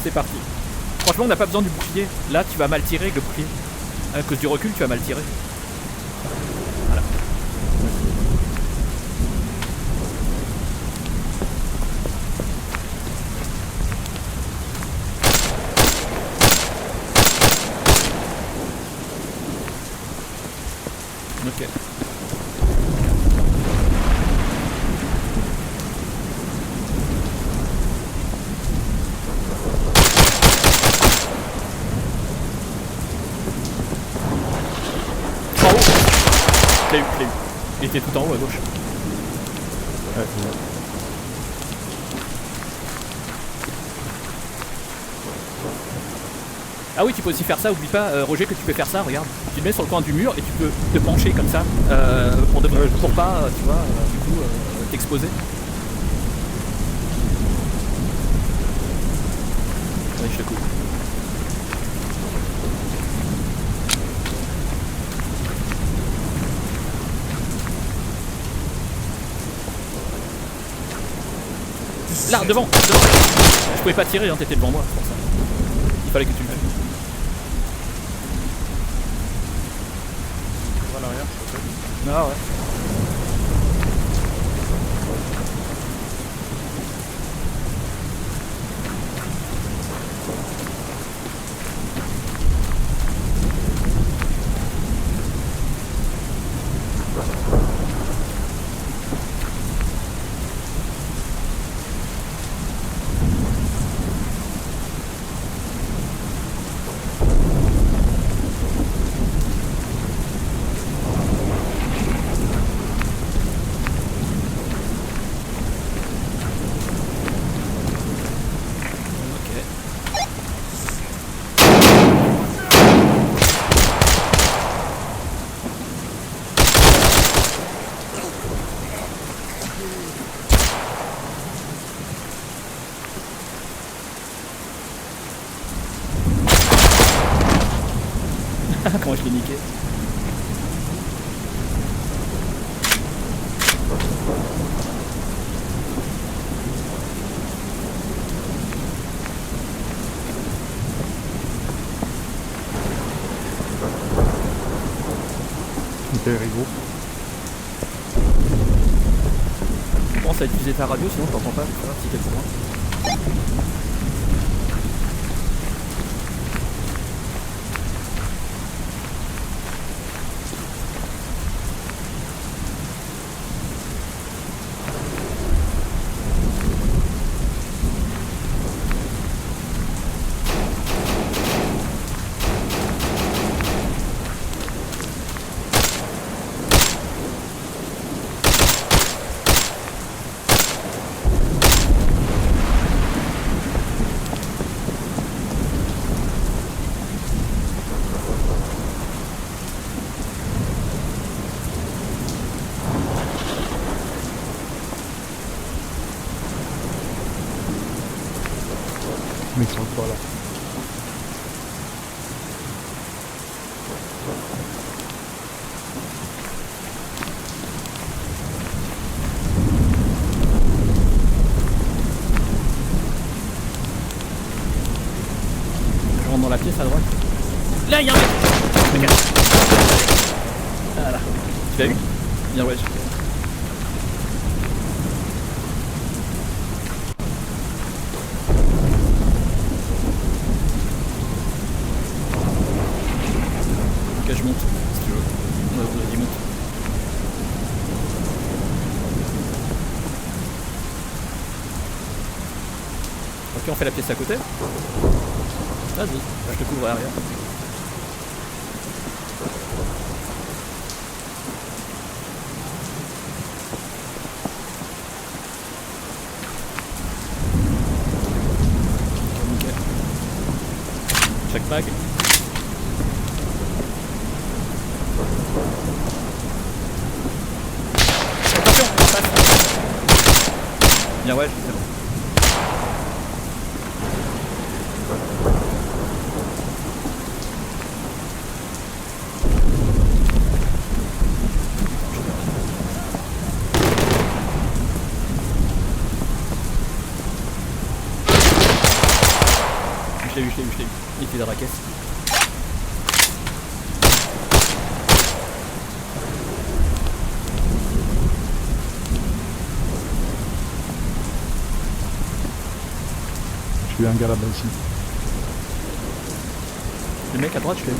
c'est parti. Franchement, on n'a pas besoin du bouclier. Là, tu vas mal tirer avec le bouclier. À cause du recul, tu vas mal tirer. Voilà. Ok. En haut. Je l'ai eu. Il était tout en haut à gauche. Ouais, c'est bon. Ah oui, tu peux aussi faire ça, oublie pas, Roger, que tu peux faire ça, regarde. Tu le mets sur le coin du mur et tu peux te pencher comme ça, pour pas, tu vois, du coup, t'exposer. Allez, je te coupe. Là, devant. Je pouvais pas tirer, hein, t'étais devant moi, c'est pour ça. Il fallait que tu le fasses. À l'arrière, peut-être. Ah ouais. Comment je l'ai niqué. Nickel, Rigaud. Pense à utiliser ta radio, sinon je t'entends pas, tu vois, si t'es trop loin. Mais ils sont pas là. Je rentre dans la pièce à droite. Là, il y a un mec. Ok. Voilà. Tu l'as eu? Bien, ouais, super. Ok, je monte, si tu veux. Vas-y, monte. Ok, on fait la pièce à côté. Vas-y, je te couvre à l'arrière. Nickel. Check mag. Attention, on passe. Bien, ouais, c'est bon. l'ai eu. Il était dans la caisse. Je suis un gars là-bas ici. Le mec à droite, je l'ai vu.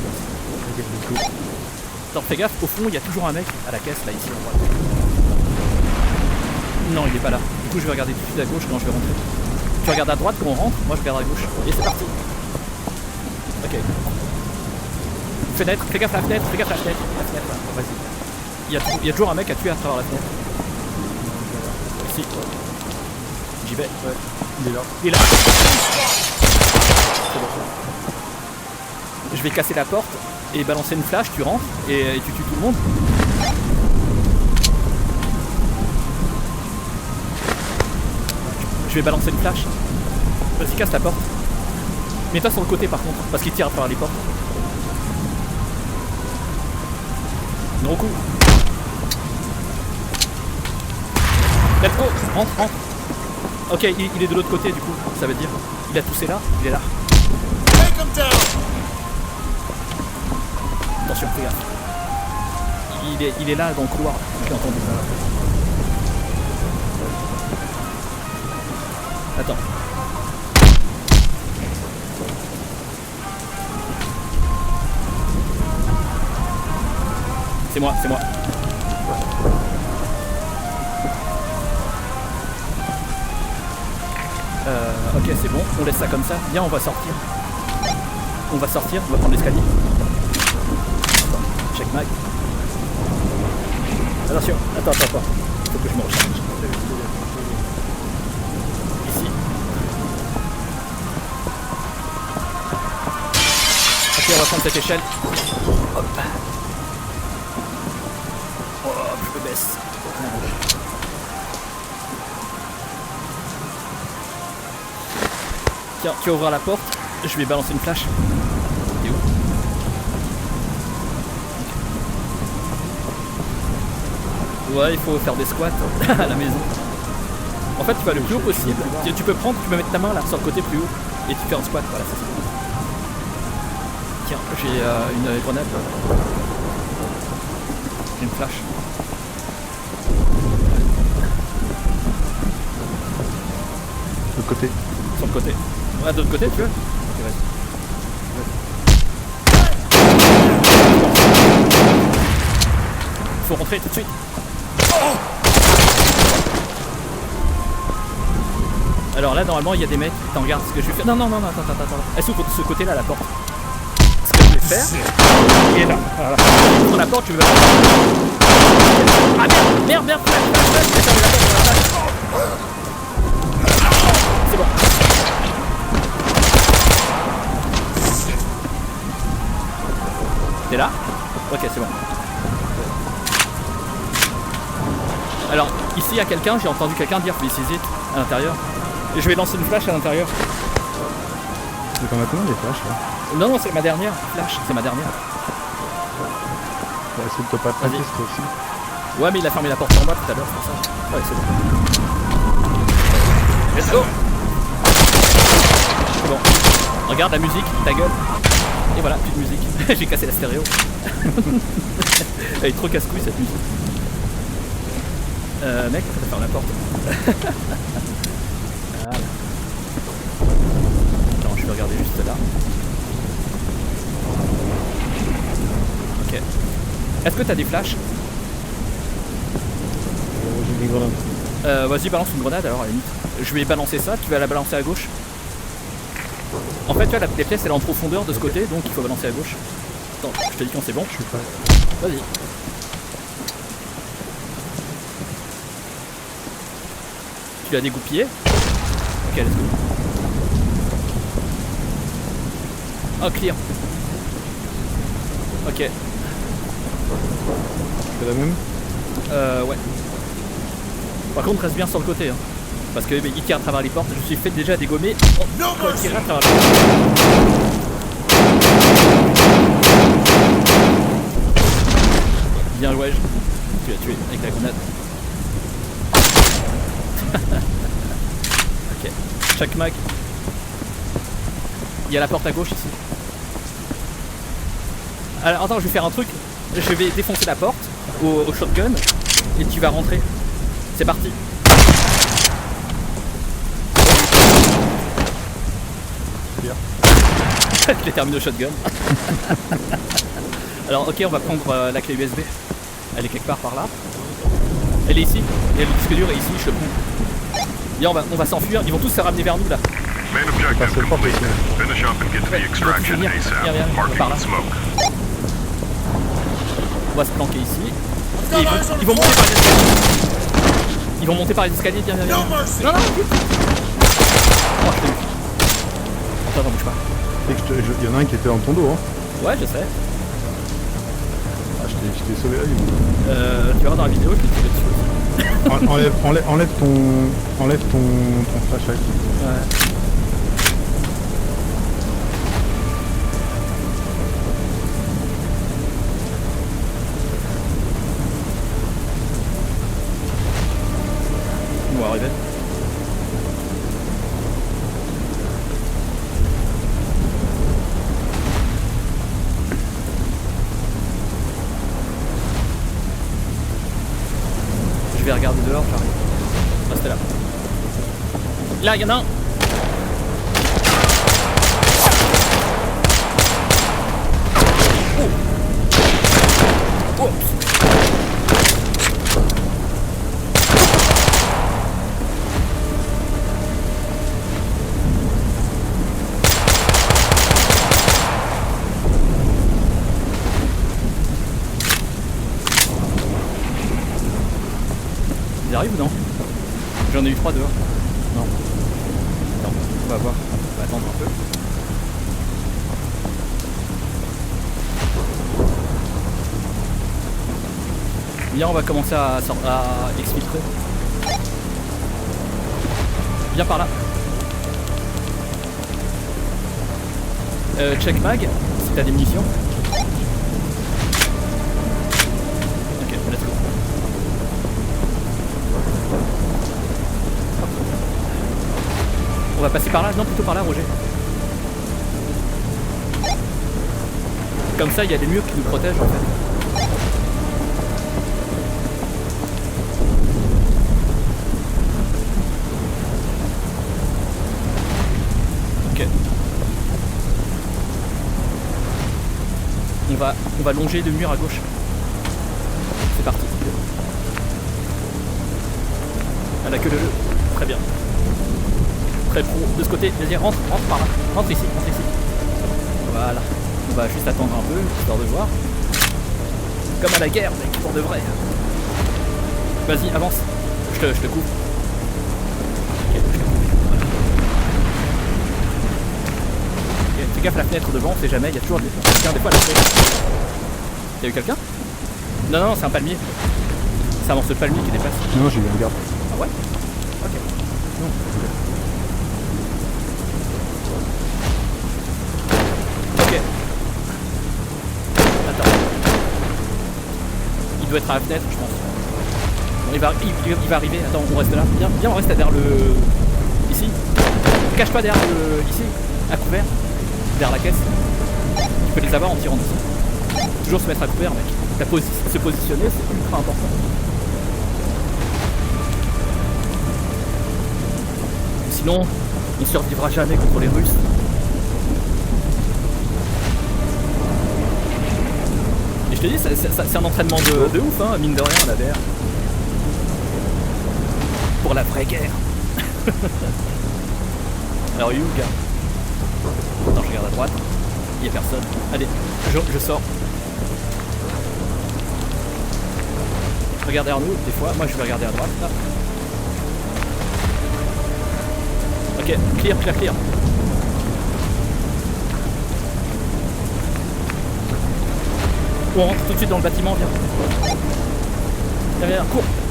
Attends, fais gaffe, au fond, il y a toujours un mec à la caisse, là, ici, à droite. Non, il est pas là. Du coup, je vais regarder tout de suite à gauche quand je vais rentrer. Tu regardes à droite quand on rentre, moi je regarde à gauche. Et c'est parti. Ok. Fenêtre, fais gaffe à la fenêtre, La fenêtre, là. Vas-y. Il y a toujours un mec à tuer à travers la fenêtre. Ici. J'y vais. Ouais. Il est là. Il est là. C'est bon. Je vais casser la porte et balancer une flash, tu rentres et tu tues tout le monde. Je vais balancer une flash. Vas-y, casse la porte. Mets-toi sur le côté par contre, parce qu'il tire à travers les portes. Gros coup. Let's go. Rentre. Ok, il est de l'autre côté du coup, ça veut dire. Il a toussé là, il est là. Attention, fais gaffe. Il est là dans le couloir, je l'ai entendu. Attends. C'est moi. Ok, c'est bon, on laisse ça comme ça. Viens, on va sortir, on va prendre l'escalier. Check mag. Attention, attends. Faut que je me recharge. Ici. Ok, on va prendre cette échelle. Hop. Oh, je me baisse. Tiens, tu vas ouvrir la porte. Je vais balancer une flash. T'es où? Ouais, il faut faire des squats à la maison. En fait, tu vas le plus haut possible. Tu peux mettre ta main là sur le côté plus haut et tu fais un squat. Voilà, c'est ça. Tiens, j'ai une grenade. J'ai une flash. De l'autre côté. Sur le côté. Ouais, de l'autre côté, tu veux? Ok, vas-y. Faut rentrer tout de suite. Alors là, normalement, il y a des mecs. Attends, regarde ce que je vais faire. Non, attends. Elle s'ouvre de ce côté-là, la porte. Ce que je vais faire, il est là. Voilà. Sur la porte, tu veux. Ah merde, c'est bon. T'es là? Ok, c'est bon. Alors, ici, il y a quelqu'un, j'ai entendu quelqu'un dire This is it à l'intérieur. Et je vais lancer une flash à l'intérieur. Donc on a combien des flashs là? Non, c'est ma dernière flash, c'est ma dernière. Ouais, essaye de pas planter toi aussi. Ouais, mais il a fermé la porte en bas tout à l'heure, c'est pour ça. Ouais, c'est bon. Let's go. C'est bon. Regarde la musique, ta gueule. Et voilà, plus de musique. J'ai cassé la stéréo. Elle est trop casse-couille cette musique. Mec, faut fermer la porte. Voilà. Attends, je vais regarder juste là. Ok. Est-ce que t'as des flashs? J'ai des grenades. Vas-y, balance une grenade alors à la limite. Je vais balancer ça, tu vas la balancer à gauche. En fait, tu vois, la pièce elle est en profondeur de ce côté, donc il faut balancer à gauche. Attends, je te dis quand c'est bon. Je suis pas. Vas-y. Tu l'as dégoupillé? Ok, let's go. Oh, clear. Ok. Tu fais la même? Ouais. Par contre, reste bien sur le côté, hein. Parce que il tire à travers les portes. Je suis fait déjà dégommer. Oh, il tire à travers les portes. Bien joué. Tu l'as tué avec la grenade. Ok. Chaque mag. Il y a la porte à gauche ici. Alors attends, je vais faire un truc. Je vais défoncer la porte au shotgun et tu vas rentrer. C'est parti. Bien. Je l'ai terminé au shotgun. Alors ok, on va prendre la clé USB. Elle est quelque part par là. Elle est ici. Et le disque dur est ici, je le prends. Bien, on va s'enfuir. Ils vont tous se ramener vers nous là. Main objective complete. Finish up and get to the extraction Viens, ASAP. Marking par là. the smoke. On va se planquer ici. Et ils vont monter par les escaliers. Ils vont monter par les escaliers, viens. Non, vite. Oh, je t'ai eu. Attends, bouge pas. Il y en a un qui était dans ton dos, hein. Ouais, je sais. Ah, je t'ai sauvé la vie. Tu vas voir dans la vidéo, je t'ai tiré dessus. Enlève ton flashlight. Ouais. On va arriver. Je vais regarder dehors, j'arrive. Restez là. Là, il y en a un. Oh. Oups. Ils arrivent ou non? J'en ai eu 3 dehors. Non. Non, on va voir. On va attendre un peu. Bien, on va commencer à exfiltrer. Viens par là. Check mag, si t'as des munitions. Ok, let's go. On va passer par là, non plutôt par là, Roger. Comme ça, il y a des murs qui nous protègent en fait. Ok. On va longer le mur à gauche. C'est parti. Elle a que le jeu. Très bien. Très pro. De ce côté, vas-y, rentre par là. Rentre ici. Voilà. On va juste attendre un peu, histoire de voir. Comme à la guerre, mec, pour de vrai. Vas-y, avance. Je te couvre. Ok, je te couvre. Voilà. Ok, fais gaffe à la fenêtre devant, on sait jamais, il y a toujours quelqu'un des fois à la fenêtre. Y'a eu quelqu'un? Non, c'est un palmier. C'est un morceau de palmier qui dépasse. Non, j'ai eu un garde. Ah ouais? Ok. Non. Ok. Attends. Il doit être à la fenêtre, je pense. Bon, il va arriver. Attends, on reste là. Viens, on reste derrière le... Ici. Ne cache pas derrière le... Ici, à couvert. Derrière la caisse. Tu peux les avoir en tirant d'ici. Toujours se mettre à couvert, mec. Se positionner, c'est ultra important. Sinon, on survivra jamais contre les Russes. Et je te dis, c'est un entraînement de ouf, hein, mine de rien, la VR. Pour la vraie guerre. Alors, you, gars. Attends, je regarde à droite. Il n'y a personne. Allez, je sors. Regarde derrière nous, des fois. Moi, je vais regarder à droite, là. Ok, clear. On rentre tout de suite dans le bâtiment, viens,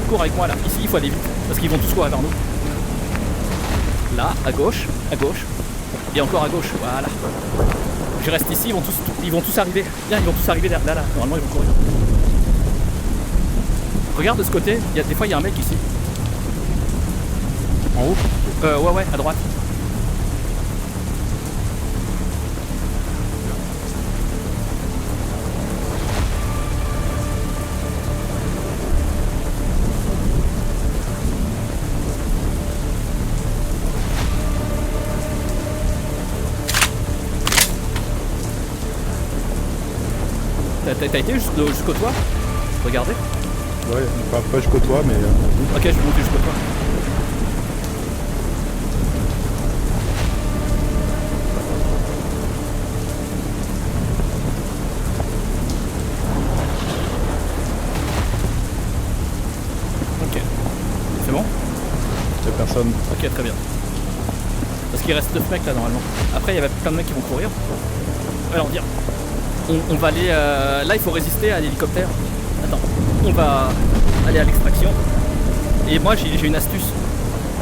cours avec moi là. Ici, il faut aller vite, parce qu'ils vont tous courir vers nous. Là, à gauche, et encore à gauche, voilà. Je reste ici, ils vont tous arriver. Viens, ils vont tous arriver là, normalement ils vont courir. Regarde de ce côté, des fois il y a un mec ici. En haut? Ouais, à droite. T'as été jusqu'au toit? Regardez. Ouais, pas jusqu'au toit, mais... Ok, je vais monter jusqu'au toit. Ok. C'est bon? Y'a personne. Ok, très bien. Parce qu'il reste 9 mecs là normalement. Après, il y avait plein de mecs qui vont courir. Alors, dire. On va aller... là, il faut résister à l'hélicoptère. Attends. On va aller à l'extraction. Et moi, j'ai une astuce.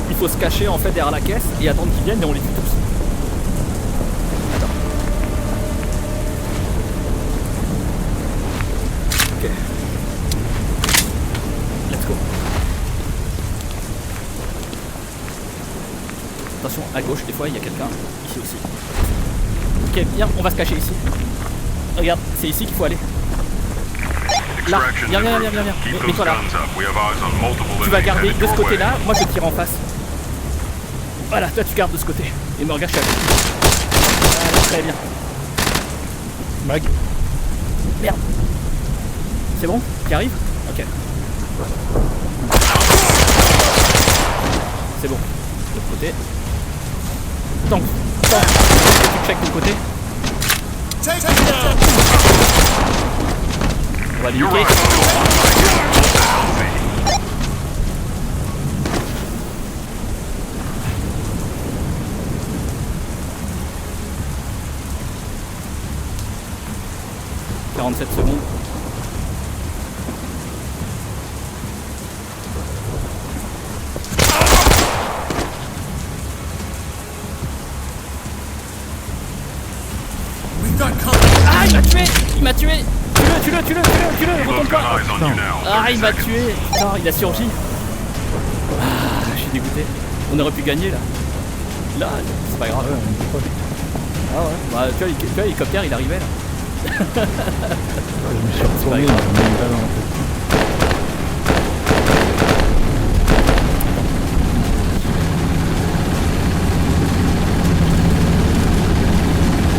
Il faut se cacher en fait derrière la caisse et attendre qu'ils viennent et on les tue tous. Attends. Ok. Let's go. Attention, à gauche, des fois, il y a quelqu'un. Ici aussi. Ok, bien, on va se cacher ici. Regarde, c'est ici qu'il faut aller. Là, viens. Mets-toi là. Tu vas garder de ce côté-là, moi je tire en face. Voilà, toi tu gardes de ce côté. Et me regarde, je suis avec toi. Voilà, très bien. Mag. Merde. C'est bon? Tu arrives? Ok. C'est bon. De l'autre côté. Tank. Tu check de l'autre côté. On va limiter. « 47 secondes. » Ah, il m'a tué. Tue-le, retourne pas. Ah, il m'a tué. Putain, il a surgi. Ah, je suis dégoûté. On aurait pu gagner là. Là, c'est pas grave. Ah ouais. Bah, tu vois, l'hélicoptère il arrivait là. Je me suis retourné.